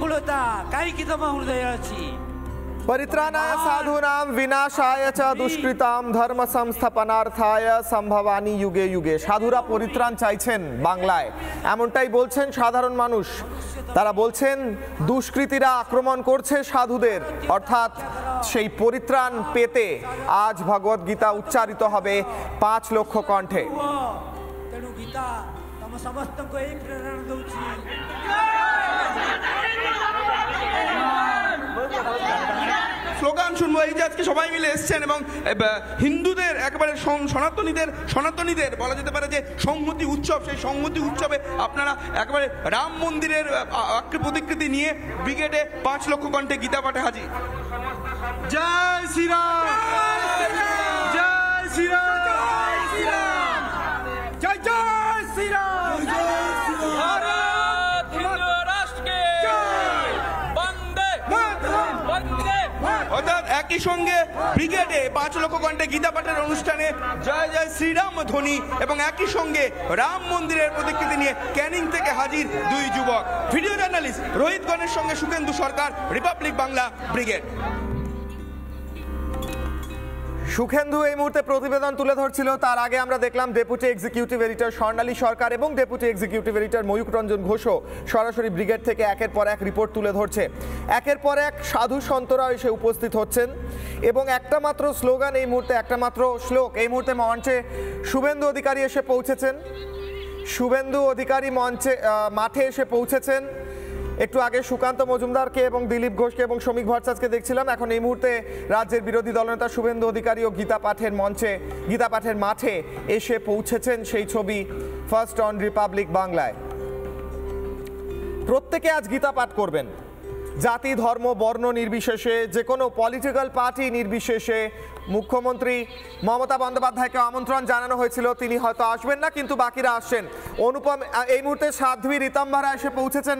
विपुलता काईकि तम हृदय अछि परित्राणाय साधूनां विनाशाय च दुष्कृतां धर्म संस्थापनार्थाय সম্ভবানি युगे युगे। সাধুরা পরিত্রাণ চাইছেন বাংলায়, এমনটাই বলছেন সাধারণ মানুষ। তারা বলছেন দুষ্কৃতীরা আক্রমণ করছে সাধুদের, অর্থাৎ সেই পরিত্রাণ পেতে আজ ভগবত গীতা উচ্চারিত হবে 5 লক্ষ কণ্ঠে। তেণু গীতা তম সমস্তকে এই প্রেরণা দেউছি। স্লোগান শুনবো এই যে আজকে সবাই মিলে এসছেন এবং হিন্দুদের একেবারে সনাতনীদের বলা যেতে পারে যে সংহতি উৎসব, সেই সংহতি উৎসবে আপনারা একেবারে রাম মন্দিরের প্রতিকৃতি নিয়ে ব্রিগেডে 5 লক্ষ কণ্ঠে গীতা পাঠে হাজির। জয় শ্রীরাম, জয় শ্রীরাম, জয় জয় শ্রীরাম, অর্থাৎ একই সঙ্গে ব্রিগেডে 5 লক্ষ কণ্ঠে গীতা পাঠের অনুষ্ঠানে জয় জয় শ্রীরাম ধ্বনি এবং একই সঙ্গে রাম মন্দিরের প্রতিকৃতি নিয়ে ক্যানিং থেকে হাজির 2 যুবক। ভিডিও জার্নালিস্ট রোহিত গণের সঙ্গে সুকেন্দু সরকার, রিপাবলিক বাংলা, ব্রিগেড। সুখেন্দু এই মুহূর্তে প্রতিবেদন তুলে ধরছিল, তার আগে আমরা দেখলাম deputy executive editor Swarnali Sarkar এবং deputy executive editor Mayuk Ranjan ঘোষও সরাসরি ব্রিগেড থেকে একের পর এক রিপোর্ট তুলে ধরছে। একের পর এক সাধু সন্তরা এসে উপস্থিত হচ্ছেন এবং একটা মাত্র স্লোগান এই মুহূর্তে, একটা মাত্র শ্লোক এই মুহূর্তে মঞ্চে শুভেন্দু অধিকারী এসে পৌঁছেছেন। শুভেন্দু অধিকারী মাঠে এসে পৌঁছেছেন। একটু আগে সুকান্ত মজুমদারকে এবং দিলীপ ঘোষকে এবং শ্রমিক ভট্টাচার্যকে দেখছিলাম, এখন এই মুহূর্তে রাজ্যের বিরোধী দলনেতা শুভেন্দু অধিকারী ও গীতা পাঠের মাঠে এসে পৌঁছেছেন। সেই ছবি ফার্স্ট অন রিপাবলিক বাংলায়। প্রত্যেকে আজ গীতা পাঠ করবেন, জাতি ধর্ম বর্ণ নির্বিশেষে, যে কোনো পলিটিক্যাল পার্টি নির্বিশেষে। মুখ্যমন্ত্রী মমতা বন্দ্যোপাধ্যায়কে আমন্ত্রণ জানানো হয়েছিল, তিনি হয়তো আসবেন না, কিন্তু বাকিরা আসছেন। অনুপম এই মুহূর্তে সাধ্বী রীতাম্বরা এসে পৌঁছেছেন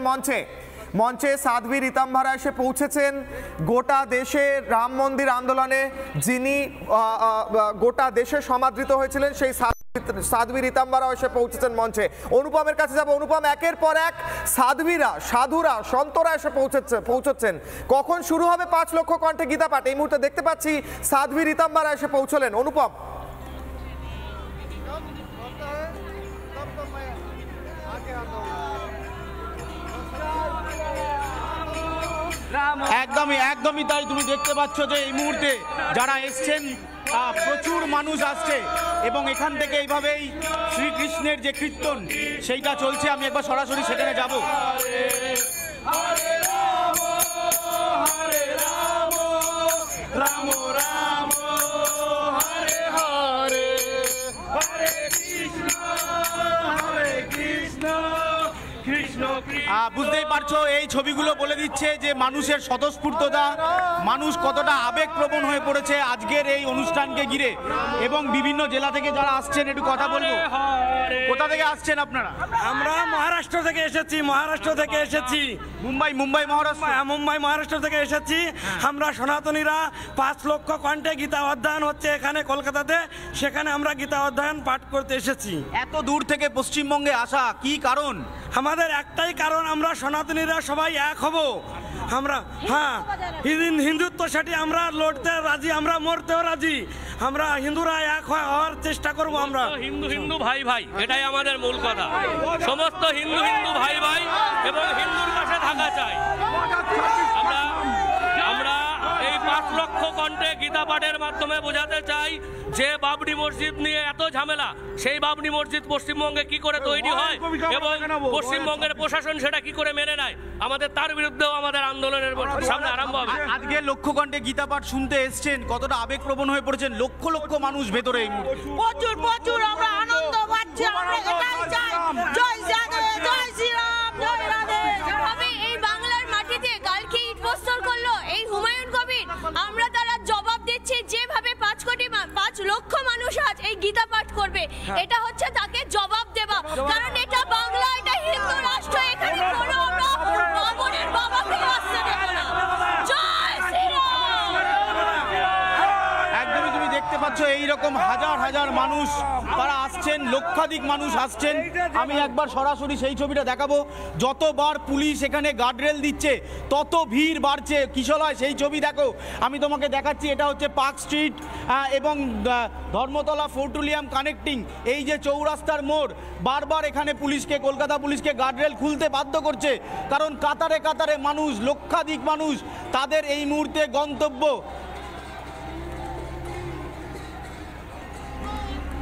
মঞ্চে সাধ্বী রীতাম্বরা এসে পৌঁছেছেন। গোটা দেশে রাম মন্দির আন্দোলনে যিনি গোটা দেশে সমাদৃত হয়েছিলেন সেই সাধ্বী রীতাম্বরা এসে পৌঁছেছেন মঞ্চে। অনুপমের কাছে যাব। অনুপম, একের পর এক সাধুরা সন্তরা এসে পৌঁছচ্ছেন। কখন শুরু হবে 5 লক্ষ কণ্ঠে গীতা পাঠ? এই মুহূর্তে দেখতে পাচ্ছি সাধ্বী রীতাম্বরা এসে পৌঁছলেন। অনুপম, একদমই তাই। তুমি দেখতে পাচ্ছ যে এই মুহূর্তে যারা এসছেন প্রচুর মানুষ আসছে এবং এখান থেকে এইভাবেই শ্রীকৃষ্ণের যে কীর্তন সেইটা চলছে। আমি একবার সরাসরি সেখানে যাব। রাম রাম হরে হরে, হরে কৃষ্ণ হরে কৃষ্ণ, বুঝতেই পারছো এই ছবিগুলো বলে দিচ্ছে যে মানুষের স্বতঃস্ফূর্ততা, মানুষ কতটা আবেগপ্রবণ হয়ে পড়েছে আজকের এই অনুষ্ঠানকে ঘিরে। এবং বিভিন্ন জেলা থেকে যারা আসছেন একটু কথা বলবো। কোথা থেকে আসছেন আপনারা? আমরা মহারাষ্ট্র থেকে এসেছি। মুম্বাই মহারাষ্ট্র থেকে এসেছি। আমরা সনাতনীরা 5 লক্ষ কণ্ঠে গীতা অধ্যয়ন হচ্ছে এখানে কলকাতাতে, সেখানে আমরা গীতা অধ্যয়ন পাঠ করতে এসেছি। এত দূর থেকে পশ্চিমবঙ্গে আসা কি কারণ? আমাদের একটাই কারণ, আমরা সনাতনীরা সবাই এক হব। আমরা হিন্দুত্ব সেটি আমরা লড়তে রাজি, আমরা মরতেও রাজি। আমরা হিন্দুরা এক হওয়ার চেষ্টা করব। আমরা হিন্দু ভাই এটাই আমাদের মূল কথা। সমস্ত হিন্দু ভাই এবং হিন্দুর পাশে থাকা চাই। আমরা এই 5 লক্ষ কণ্ঠে গীতা পাঠের মাধ্যমে বোঝাতে চাই যে বাবরি মসজিদ নিয়ে এত ঝামেলা, সেই বাবরি মসজিদ পশ্চিমবঙ্গে কি করে তৈরি হয় এবং পশ্চিমবঙ্গের প্রশাসন সেটা কি করে মেনে নেয়, আমাদের তার বিরুদ্ধেও আমাদের আন্দোলনের সামনে আরম্ভ হবে। আজকে লক্ষ কণ্ঠে গীতা পাঠ শুনতে এসছেন, কতটা আবেগপ্রবণ হয়ে পড়েছেন? লক্ষ লক্ষ মানুষ ভেতরে প্রচুর আমরা আনন্দ পাচ্ছি। আমরা এটাই চাই, জয় জয় শ্রীরাম, জয় রাধে। আমি এই বাংলার মাটিতে কালকে ঈদ প্রস্তর করলো এই হুমায়ুন কবির, আমরা তারা জবাব দিচ্ছি যেভাবে 5 লক্ষ মানুষ আজ এই গীতা পাঠ করবে, এটা হচ্ছে তাকে জবাব দেওয়া। কারণ এটা বাংলা, এটা হিন্দু রাষ্ট্র, এখানে কোনো আমরা বাবরের বাবাকে আসতে দেব না। জয় শ্রীরাম। একদমই তুমি দেখতে পাচ্ছ এইরকম এরকম হাজার হাজার মানুষ তারা আসছেন, লক্ষাধিক মানুষ আসছেন। আমি একবার সরাসরি সেই ছবিটা দেখাবো। যতবার পুলিশ এখানে গার্ডরেল দিচ্ছে তত ভিড় বাড়ছে। কিশলয় সেই ছবি দেখো, আমি তোমাকে দেখাচ্ছি। এটা হচ্ছে পার্ক স্ট্রিট এবং ধর্মতলা ফোর্টুলিয়াম কানেক্টিং এই যে চৌরাস্তার মোড়। বারবার এখানে পুলিশকে, কলকাতা পুলিশকে গার্ডরেল খুলতে বাধ্য করছে, কারণ কাতারে কাতারে মানুষ, লক্ষাধিক মানুষ, তাদের এই মুহূর্তে গন্তব্য,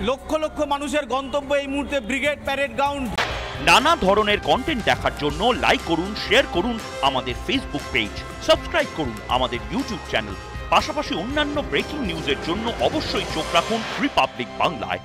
লক্ষ লক্ষ মানুষের গন্তব্য এই মুহূর্তে ব্রিগেড প্যারেড গ্রাউন্ড। নানা ধরনের কন্টেন্ট দেখার জন্য লাইক করুন, শেয়ার করুন আমাদের ফেসবুক পেজ, সাবস্ক্রাইব করুন আমাদের ইউটিউব চ্যানেল। পাশাপাশি অন্যান্য ব্রেকিং নিউজের জন্য অবশ্যই চোখ রাখুন রিপাবলিক বাংলায়।